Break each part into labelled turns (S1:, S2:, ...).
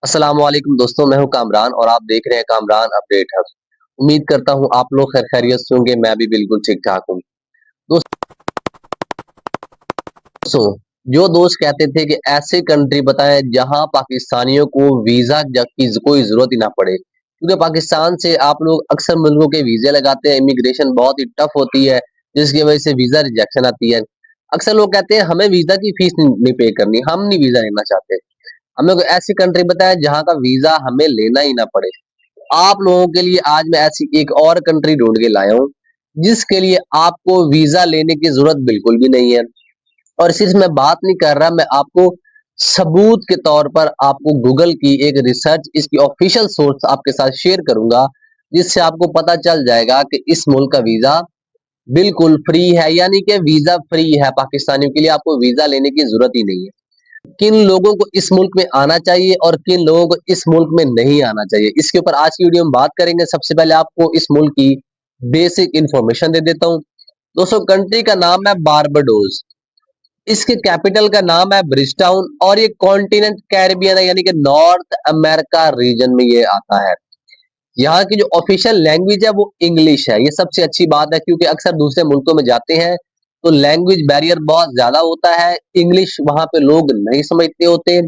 S1: अस्सलाम वालेकुम दोस्तों, मैं हूं कामरान और आप देख रहे हैं कामरान अपडेट हब। उम्मीद करता हूं आप लोग खैरियत से होंगे। मैं भी बिल्कुल ठीक ठाक हूं। दोस्तों, जो दोस्त कहते थे कि ऐसे कंट्री बताएं जहां पाकिस्तानियों को वीजा की कोई जरूरत ही ना पड़े, क्योंकि पाकिस्तान से आप लोग अक्सर मुल्कों के वीजे लगाते हैं, इमिग्रेशन बहुत ही टफ होती है, जिसकी वजह से वीजा रिजेक्शन आती है। अक्सर लोग कहते हैं हमें वीजा की फीस नहीं पे करनी, हम नहीं वीजा लेना चाहते। हमें कोई ऐसी कंट्री बताएं जहां का वीजा हमें लेना ही ना पड़े। आप लोगों के लिए आज मैं ऐसी एक और कंट्री ढूंढ के लाया हूँ, जिसके लिए आपको वीजा लेने की जरूरत बिल्कुल भी नहीं है। और सिर्फ मैं बात नहीं कर रहा, मैं आपको सबूत के तौर पर आपको गूगल की एक रिसर्च, इसकी ऑफिशियल सोर्स आपके साथ शेयर करूंगा, जिससे आपको पता चल जाएगा कि इस मुल्क का वीजा बिल्कुल फ्री है, यानी कि वीजा फ्री है पाकिस्तानियों के लिए। आपको वीजा लेने की जरूरत ही नहीं है। किन लोगों को इस मुल्क में आना चाहिए और किन लोगों को इस मुल्क में नहीं आना चाहिए, इसके ऊपर आज की वीडियो में बात करेंगे। सबसे पहले आपको इस मुल्क की बेसिक इंफॉर्मेशन दे देता हूं। दोस्तों, कंट्री का नाम है बारबाडोस। इसके कैपिटल का नाम है ब्रिजटाउन और ये कॉन्टिनेंट कैरिबियन है, यानी कि नॉर्थ अमेरिका रीजन में ये आता है। यहाँ की जो ऑफिशियल लैंग्वेज है वो इंग्लिश है। ये सबसे अच्छी बात है, क्योंकि अक्सर दूसरे मुल्कों में जाते हैं तो लैंग्वेज बैरियर बहुत ज्यादा होता है, इंग्लिश वहां पे लोग नहीं समझते होते।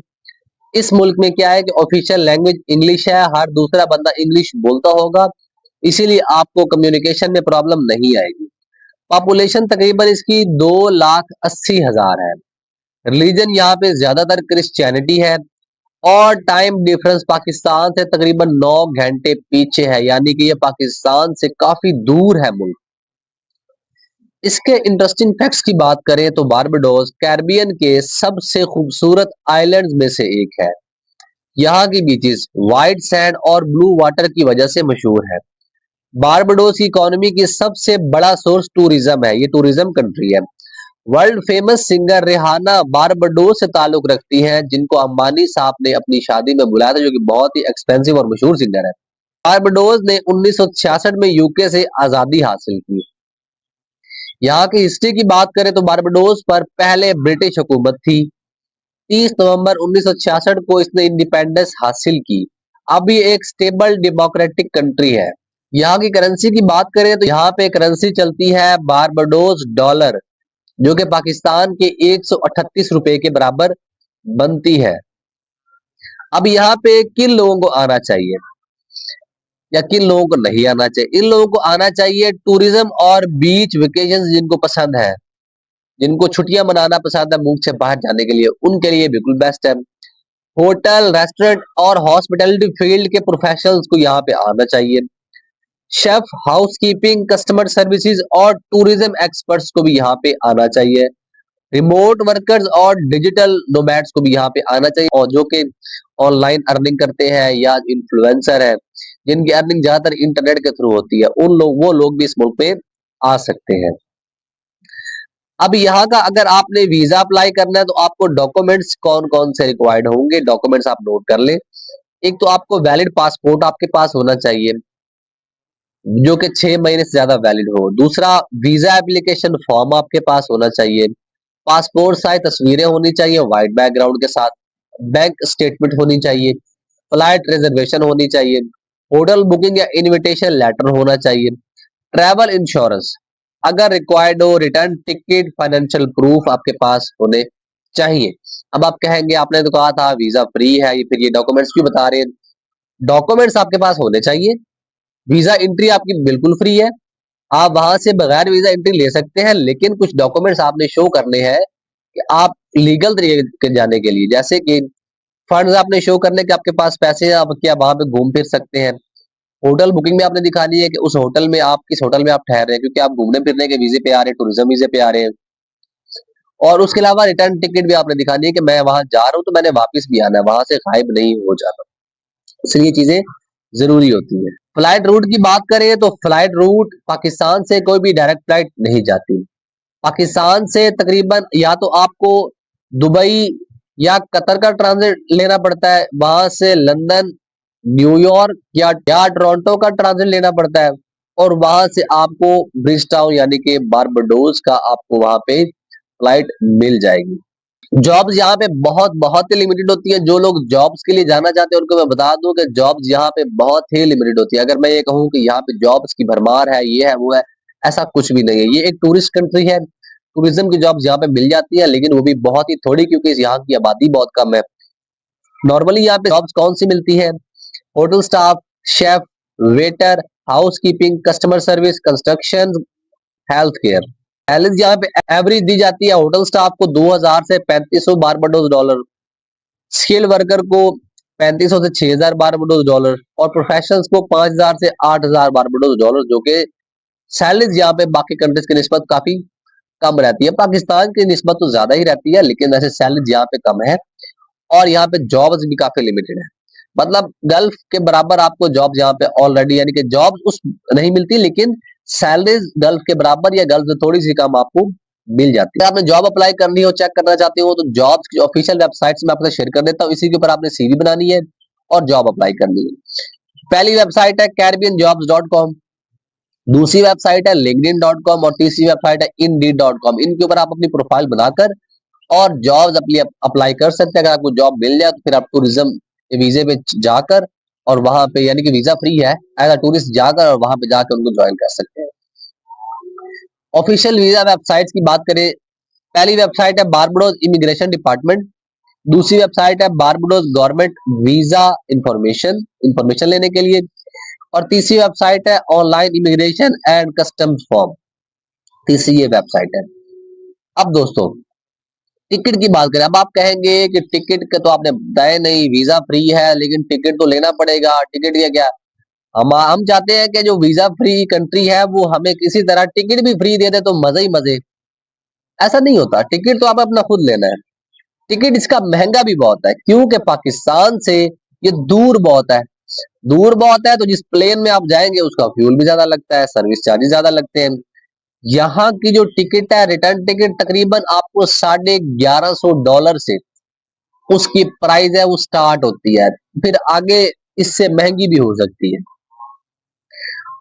S1: इस मुल्क में क्या है कि ऑफिशियल लैंग्वेज इंग्लिश है, हर दूसरा बंदा इंग्लिश बोलता होगा, इसीलिए आपको कम्युनिकेशन में प्रॉब्लम नहीं आएगी। पॉपुलेशन तकरीबन इसकी 2,80,000 है। रिलीजन यहाँ पे ज्यादातर क्रिश्चियनिटी है और टाइम डिफरेंस पाकिस्तान से तकरीबन 9 घंटे पीछे है, यानी कि ये पाकिस्तान से काफी दूर है मुल्क। इसके इंटरेस्टिंग फैक्ट्स की बात करें तो बारबाडोस कैरिबियन के सबसे खूबसूरत आइलैंड्स में से एक है। यहाँ की बीचेस वाइट सैंड और ब्लू वाटर की वजह से मशहूर है। बारबाडोस की इकोनॉमी की सबसे बड़ा सोर्स टूरिज्म है, ये टूरिज्म कंट्री है। World famous singer Rihanna Barbados से ताल्लुक रखती हैं, जिनको अंबानी साहब ने अपनी शादी में बुलाया था, जो कि बहुत ही एक्सपेंसिव और मशहूर सिंगर है। बारबाडोस ने 1966 में यूके से आजादी हासिल की। यहाँ की हिस्ट्री की बात करें तो बारबाडोस पर पहले ब्रिटिश हुकूमत थी। 30 नवंबर 1966 को इसने इंडिपेंडेंस हासिल की। अब ये एक स्टेबल डेमोक्रेटिक कंट्री है। यहाँ की करेंसी की बात करें तो यहाँ पे करेंसी चलती है बारबाडोस डॉलर, जो कि पाकिस्तान के 138 रुपए के बराबर बनती है। अब यहाँ पे किन लोगों को आना चाहिए या किन लोगों को नहीं आना चाहिए? इन लोगों को आना चाहिए टूरिज्म और बीच वेकेशन जिनको पसंद है, जिनको छुट्टियां मनाना पसंद है मुल्क से बाहर जाने के लिए, उनके लिए बिल्कुल बेस्ट है। होटल, रेस्टोरेंट और हॉस्पिटैलिटी फील्ड के प्रोफेशनल्स को यहाँ पे आना चाहिए। शेफ, हाउसकीपिंग, कस्टमर सर्विसेज और टूरिज्म एक्सपर्ट्स को भी यहाँ पे आना चाहिए। रिमोट वर्कर्स और डिजिटल नोमैड्स को भी यहाँ पे आना चाहिए, और जो कि ऑनलाइन अर्निंग करते हैं या इन्फ्लुएंसर है, जिनकी अर्निंग ज्यादातर इंटरनेट के थ्रू होती है, वो लोग भी इस मुल्क पे आ सकते हैं। अब यहाँ का अगर आपने वीजा अप्लाई करना है तो आपको डॉक्यूमेंट्स कौन कौन से रिक्वायर्ड होंगे, डॉक्यूमेंट्स आप नोट कर लें। एक तो आपको वैलिड पासपोर्ट आपके पास होना चाहिए, जो कि 6 महीने से ज्यादा वैलिड हो। दूसरा, वीजा एप्लीकेशन फॉर्म आपके पास होना चाहिए। पासपोर्ट साइज तस्वीरें होनी चाहिए वाइट बैकग्राउंड के साथ। बैंक स्टेटमेंट होनी चाहिए। फ्लाइट रिजर्वेशन होनी चाहिए। होटल बुकिंग या इनविटेशन लेटर होना चाहिए। ट्रैवल इंश्योरेंस अगर रिक्वायर्ड हो, रिटर्न टिकट, फाइनेंशियल प्रूफ आपके पास होने चाहिए। अब आप कहेंगे आपने तो कहा था वीजा फ्री है, ये फिर ये डॉक्यूमेंट्स क्यों बता रहे हैं? डॉक्यूमेंट्स आपके पास होने चाहिए। वीजा एंट्री आपकी बिल्कुल फ्री है, आप वहां से बगैर वीजा एंट्री ले सकते हैं, लेकिन कुछ डॉक्यूमेंट्स आपने शो करने हैं कि आप लीगल तरीके के जाने के लिए, जैसे कि फंड्स आपने शो करने के आपके पास पैसे हैं, आप क्या वहां पे घूम फिर सकते हैं। होटल बुकिंग में आपने दिखानी है कि उस होटल में आप किस होटल में आप ठहर रहे हैं, क्योंकि आप घूमने फिरने के वीजे पे आ रहे हैं, टूरिज्म वीजे पे आ रहे हैं। और उसके अलावा रिटर्न टिकट भी आपने दिखानी है कि मैं वहां जा रहा हूँ तो मैंने वापस भी आना है, वहां से गायब नहीं हो जाना। इसलिए चीजें जरूरी होती है। फ्लाइट रूट की बात करें तो फ्लाइट रूट पाकिस्तान से कोई भी डायरेक्ट फ्लाइट नहीं जाती। पाकिस्तान से तकरीबन या तो आपको दुबई या कतर का ट्रांजिट लेना पड़ता है, वहां से लंदन, न्यूयॉर्क या टोरंटो का ट्रांजिट लेना पड़ता है, और वहां से आपको ब्रिजटाउन यानी कि बारबाडोस का आपको वहां पे फ्लाइट मिल जाएगी। जॉब्स यहाँ पे बहुत बहुत ही लिमिटेड होती है। जो लोग जॉब्स के लिए जाना चाहते हैं उनको मैं बता दूं कि जॉब्स यहाँ पे बहुत ही लिमिटेड होती है। अगर मैं ये कहूँ कि यहाँ पे जॉब्स की भरमार है, ये है वो है, ऐसा कुछ भी नहीं है। ये एक टूरिस्ट कंट्री है, टूरिज्म की जॉब्स यहाँ पे मिल जाती है, लेकिन वो भी बहुत ही थोड़ी, क्योंकि यहाँ की आबादी बहुत कम है। नॉर्मली यहाँ पे जॉब्स कौन सी मिलती है? Hotel staff, chef, waiter, house keeping, customer service, construction, health care. Salary यहाँ पे एवरेज दी जाती है होटल स्टाफ को 2000 से 3500 बारबाडोस डॉलर, स्किल वर्कर को 3500 से 6000 बारबाडोस डॉलर, और प्रोफेशनल्स को 5000 से 8000 बारबाडोस डॉलर, जो कि सैलरीज यहाँ पे बाकी कंट्रीज की निस्बत काफी कम रहती है। पाकिस्तान की निस्बत तो ज्यादा ही रहती है, लेकिन वैसे सैलरीज यहाँ पे कम है, और यहाँ पे जॉब्स भी काफी लिमिटेड है। मतलब गल्फ के बराबर आपको जॉब यहाँ पे ऑलरेडी, यानी कि जॉब उस नहीं मिलती, लेकिन सैलरीज गल्फ के बराबर या गल्फ से थोड़ी सी कम आपको मिल जाती है। अगर आपने जॉब अप्लाई करनी हो, चेक करना चाहते हो, तो जॉब्स की ऑफिशियल वेबसाइट्स में आपको शेयर कर देता हूँ। इसी के ऊपर आपने सीवी बनानी है और जॉब अप्लाई करनी है। पहली वेबसाइट है caribbeanjobs.com, दूसरी वेबसाइट है linkedin.com, और तीसरी वेबसाइट है indeed.com। इनके ऊपर आप अपनी प्रोफाइल बनाकर और जॉब्स अप्लाई कर सकते हैं। अगर आपको जॉब मिल जाए तो फिर आप टूरिज्म के वीजे पे जाकर, और वहां पे यानी कि वीजा फ्री है, एज अ टूरिस्ट जाकर और वहां पे जाकर उनको ज्वाइन कर सकते हैं। ऑफिशियल वीजा वेबसाइट्स की बात करें, पहली वेबसाइट है बारबाडोस इमिग्रेशन डिपार्टमेंट, दूसरी वेबसाइट है बारबाडोस गवर्नमेंट वीजा इंफॉर्मेशन लेने के लिए, और तीसरी वेबसाइट है online immigration and customs form. तीसरी ये वेबसाइट है। अब दोस्तों टिकट की बात करें, अब आप कहेंगे कि टिकट का तो आपने बताया नहीं, वीजा फ्री है, लेकिन टिकट तो लेना पड़ेगा। टिकट या क्या? हम चाहते हैं कि जो वीजा फ्री कंट्री है वो हमें किसी तरह टिकट भी फ्री दे दे, तो मजे ही मजे। ऐसा नहीं होता, टिकट तो आप अपना खुद लेना है। टिकट इसका महंगा भी बहुत है, क्योंकि पाकिस्तान से ये दूर बहुत है। दूर बहुत है तो जिस प्लेन में आप जाएंगे उसका फ्यूल भी ज्यादा लगता है, सर्विस चार्जेस ज्यादा लगते हैं। यहाँ की जो टिकट है, रिटर्न टिकट, तकरीबन आपको $1150 से उसकी प्राइस है वो स्टार्ट होती है। फिर आगे इससे महंगी भी हो सकती है।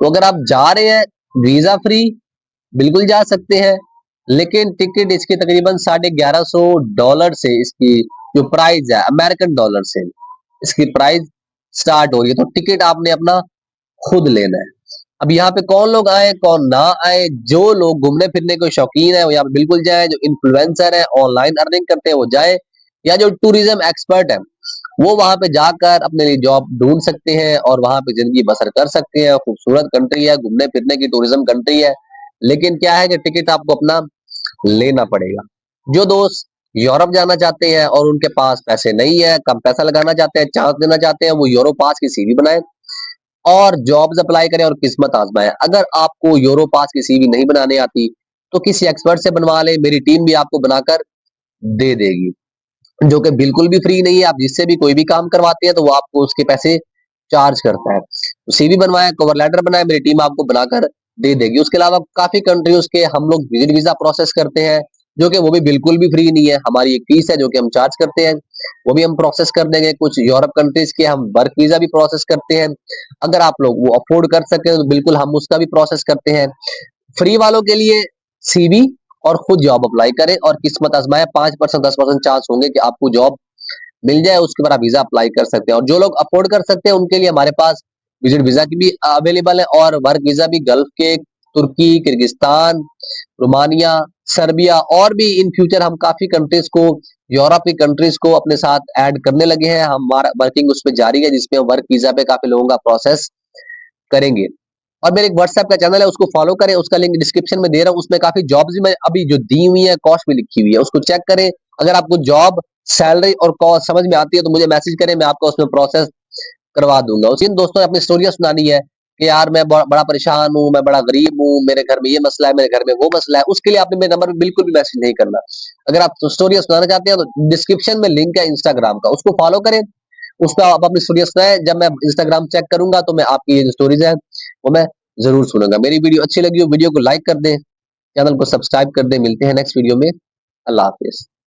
S1: तो अगर आप जा रहे हैं वीजा फ्री, बिल्कुल जा सकते हैं, लेकिन टिकट इसकी तकरीबन $1150 से इसकी जो प्राइस है अमेरिकन डॉलर से इसकी प्राइस स्टार्ट हो रही है। तो टिकट आपने अपना खुद लेना है। अब यहाँ पे कौन लोग आए कौन ना आए? जो लोग घूमने फिरने के शौकीन है वो यहाँ पे बिल्कुल जाए, जो इन्फ्लुएंसर है, ऑनलाइन अर्निंग करते हैं वो जाए, या जो टूरिज्म एक्सपर्ट है वो वहां पे जाकर अपने लिए जॉब ढूंढ सकते हैं और वहां पे जिंदगी बसर कर सकते हैं। खूबसूरत कंट्री है, घूमने फिरने की टूरिज्म कंट्री है, लेकिन क्या है कि टिकट आपको अपना लेना पड़ेगा। जो दोस्त यूरोप जाना चाहते हैं और उनके पास पैसे नहीं है, कम पैसा लगाना चाहते हैं, चांस देना चाहते हैं, वो यूरो पास की सीवी बनाए और जॉब्स अप्लाई करें और किस्मत आजमाएं। अगर आपको यूरो पास की सीवी नहीं बनाने आती तो किसी एक्सपर्ट से बनवा ले, मेरी टीम भी आपको बनाकर दे देगी, जो कि बिल्कुल भी फ्री नहीं है। आप जिससे भी कोई भी काम करवाते हैं तो वो आपको उसके पैसे चार्ज करता है। तो सीवी बनवाए, कवर लेटर बनाए, मेरी टीम आपको बनाकर दे देगी। उसके अलावा काफी कंट्रीज के हम लोग विजिट वीजा प्रोसेस करते हैं, जो कि वो भी बिल्कुल भी फ्री नहीं है। हमारी एक फीस है जो कि हम चार्ज करते हैं, वो भी हम प्रोसेस कर देंगे। कुछ यूरोप कंट्रीज के हम वर्क वीजा भी प्रोसेस करते हैं। अगर आप लोग वो अफोर्ड कर सके तो बिल्कुल हम उसका भी प्रोसेस करते हैं। फ्री वालों के लिए सीवी और खुद जॉब अप्लाई करें और किस्मत आजमाएं। 5% 10% चांस होंगे कि आपको जॉब मिल जाए, उसके बाद आप वीजा अप्लाई कर सकते हैं। और जो लोग अफोर्ड कर सकते हैं उनके लिए हमारे पास विजिट वीजा की भी अवेलेबल है, और वर्क वीजा भी गल्फ के, तुर्की, किर्गिस्तान, रोमानिया, सर्बिया, और भी इन फ्यूचर हम काफी कंट्रीज को, यूरोप की कंट्रीज को अपने साथ ऐड करने लगे हैं। हमारा वर्किंग उस पर जारी है, जिसमें वर्क वीजा पे काफी लोगों का प्रोसेस करेंगे। और मेरे एक व्हाट्सएप का चैनल है, उसको फॉलो करें, उसका लिंक डिस्क्रिप्शन में दे रहा हूँ। उसमें काफी जॉब्स भी मैं अभी जो दी हुई है, कॉस्ट भी लिखी हुई है, उसको चेक करें। अगर आपको जॉब, सैलरी और कॉस्ट समझ में आती है तो मुझे मैसेज करें, मैं आपको उसमें प्रोसेस करवा दूंगा। जिन दोस्तों ने अपनी स्टोरियां सुनानी है कि यार मैं बड़ा परेशान हूँ, मैं बड़ा गरीब हूँ, मेरे घर में ये मसला है, मेरे घर में वो मसला है, उसके लिए आपने मेरे नंबर पर बिल्कुल भी मैसेज नहीं करना। अगर आप स्टोरियां सुनाना चाहते हैं तो डिस्क्रिप्शन में लिंक है इंस्टाग्राम का, उसको फॉलो करें। उस पर आप अपनी स्टोरियां सुनाएं। जब मैं इंस्टाग्राम चेक करूंगा तो मैं आपकी ये जो स्टोरीज है वो मैं जरूर सुनूंगा। मेरी वीडियो अच्छी लगी हो वीडियो को लाइक कर दें, चैनल को सब्सक्राइब कर दें। मिलते हैं नेक्स्ट वीडियो में। अल्लाह हाफिज।